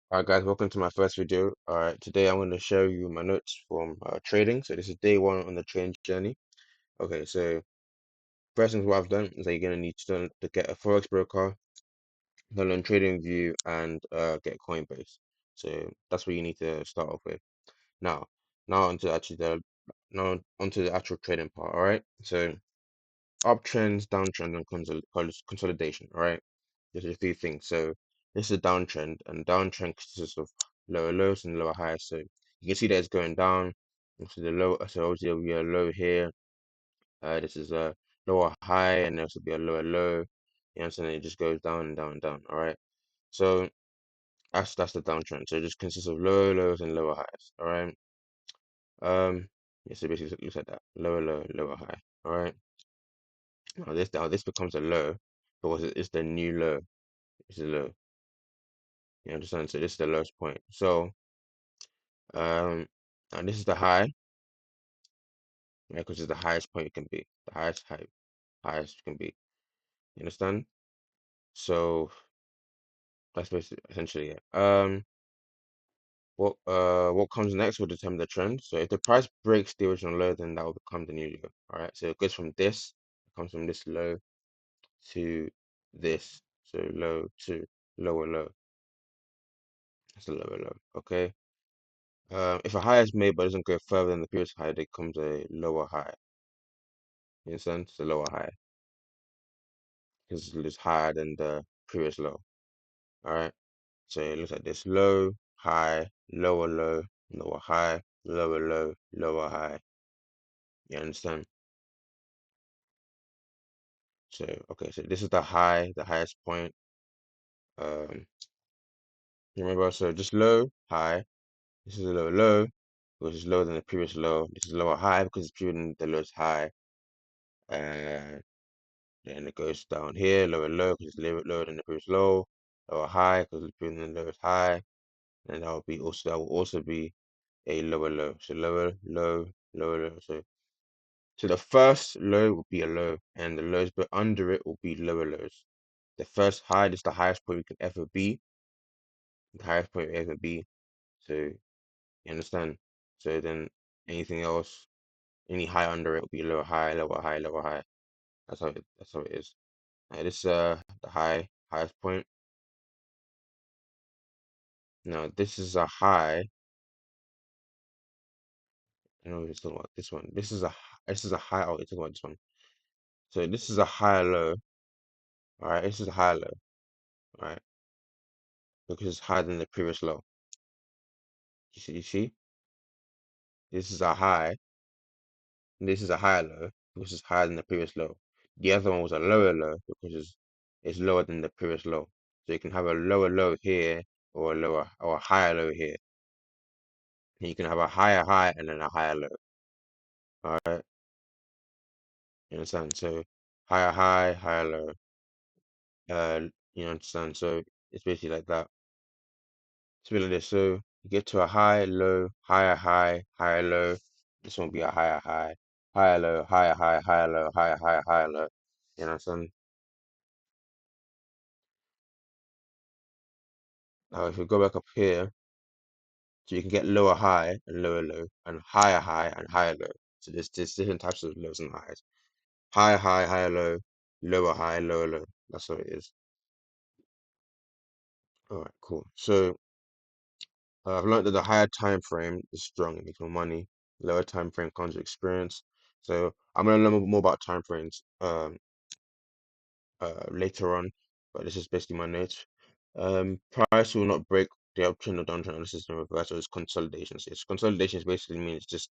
Alright guys, welcome to my first video. Alright, today I'm going to show you my notes from trading. So this is day one on the trading journey. Okay, so first things what I've done is that you're going to need to get a Forex broker, then learn trading view and get Coinbase. So that's what you need to start off with. Now, now onto actually the now onto the actual trading part, alright? So uptrends, downtrends, and consolidation, alright? There's a few things. So this is a downtrend, and downtrend consists of lower lows and lower highs. So you can see that it's going down. So the low, so obviously there'll be a low here. This is a lower high, and there'll also be a lower low. You know, so then it just goes down and down and down. All right. So that's the downtrend. So it just consists of lower lows and lower highs. All right. Yeah. So basically, it looks like that: lower low, lower high. All right. Now this becomes a low because it's the new low. It's a low. You understand? So this is the lowest point. So Um, and this is the high, right? Because it's the highest point it can be, the highest it can be. You understand? So that's basically essentially it. What comes next will determine the trend. So if the price breaks the original low, then that will become the new low. All right. So it goes from this, it comes from this low to this, so low to lower low. That's a lower low. Okay. If a high is made but doesn't go further than the previous high, it becomes a lower high. You understand? It's a lower high. Because it's higher than the previous low. All right. So it looks like this: low, high, lower low, lower high, lower low, lower high. You understand? So okay, so this is the high, the highest point. Um, you remember? So just low, high. This is a low low because it's lower than the previous low. This is lower high because it's previous than the lowest high. And then it goes down here, lower low because it's lower than the previous low. Lower high because it's previous than the lowest high. And that will also be a lower low. So lower, low, lower, low. So the first low will be a low, and the lows but under it will be lower lows. The first high is the highest point we can ever be, the highest point we ever be. So you understand? So then anything else, any high under it will be lower high, lower high, lower high. That's how it is. This the highest point. Now this is a high. I know we're talking about this one. This is a high. Oh, we're talking about this one. So this is a high low. All right, this is a high low. All right, because it's higher than the previous low. You see, this is a high, and this is a higher low, which is higher than the previous low. The other one was a lower low because it's lower than the previous low. So you can have a lower low here or a higher low here. And you can have a higher high and then a higher low. All right, you understand? So higher high, higher low. You understand? So it's basically like that. It's really this. So you get to a high, low, higher high, higher low. This one will be a higher low, higher high, higher low, higher high, higher low. You know what I'm saying? Now if we go back up here, so you can get lower high and lower low, and higher high and higher low. So there's different types of lows and highs. Higher high, higher low, lower high, lower low. That's what it is. All right, cool. So I've learned that the higher time frame is strong, it makes more money. Lower time frame comes with experience. So I'm gonna learn more about time frames later on, but this is basically my notes. Price will not break the uptrend or downtrend unless it's in reverse, or it's consolidation. So it's consolidation basically means just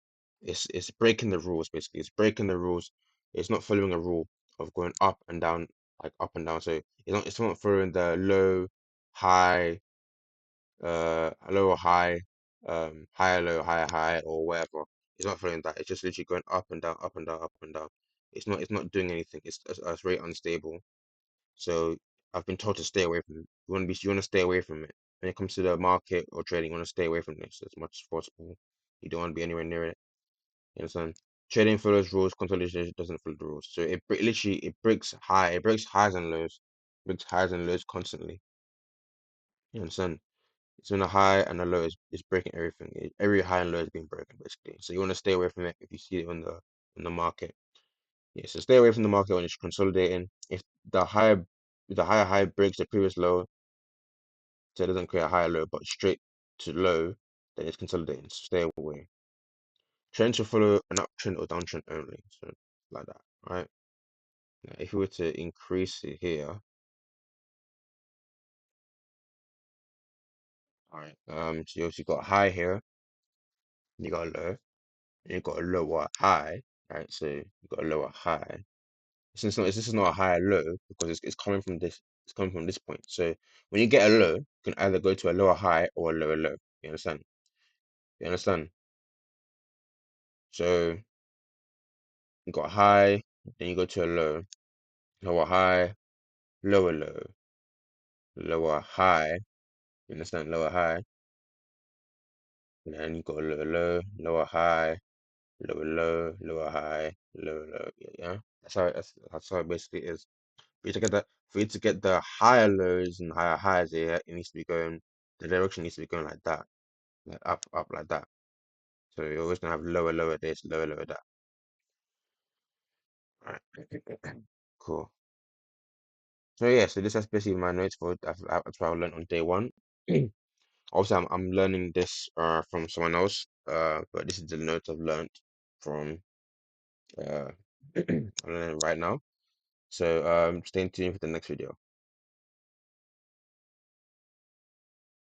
it's breaking the rules. Basically, it's breaking the rules. It's not following a rule of going up and down, like up and down. So it's not following the low, high, low or high, higher low, higher high, or whatever. It's not following that. It's just literally going up and down, up and down, up and down. It's not doing anything. It's very unstable. So I've been told to stay away from it. You want to stay away from it. When it comes to the market or trading, you want to stay away from this as much as possible. You don't want to be anywhere near it. You understand? Trading follows rules, consolidation doesn't follow the rules. So literally it breaks highs and lows, breaks highs and lows constantly. You understand? It's when a high and a low is breaking everything. Every high and low is being broken basically. So you want to stay away from it if you see it on the market. Yeah, so stay away from the market when it's consolidating. If the higher high breaks the previous low, so it doesn't create a higher low, but straight to low, then it's consolidating. So stay away. Trend should follow an uptrend or downtrend only. So like that, right? Now, if you were to increase it here, all right. So you obviously got a high here, you got a low, and you got a lower high, right? So you got a lower high. This is not a higher low because it's coming from this. It's coming from this point. So when you get a low, you can either go to a lower high or a lower low. You understand? You understand? So you got a high, then you go to a low, lower high, lower low, lower high. You understand? Lower high, and then you got a lower low, lower high, lower low, lower high, lower low. Yeah, yeah. That's how it basically is. For you to get the higher lows and higher highs, yeah, it needs to be going. The direction needs to be going like that, like up like that. So you're always gonna have lower, lower this, lower, lower that. Right. Cool. So yeah, so this is basically my notes for that's what I learned on day one. Also, I'm learning this from someone else. But this is the notes I've learned from uh I'm learning right now. So stay tuned for the next video.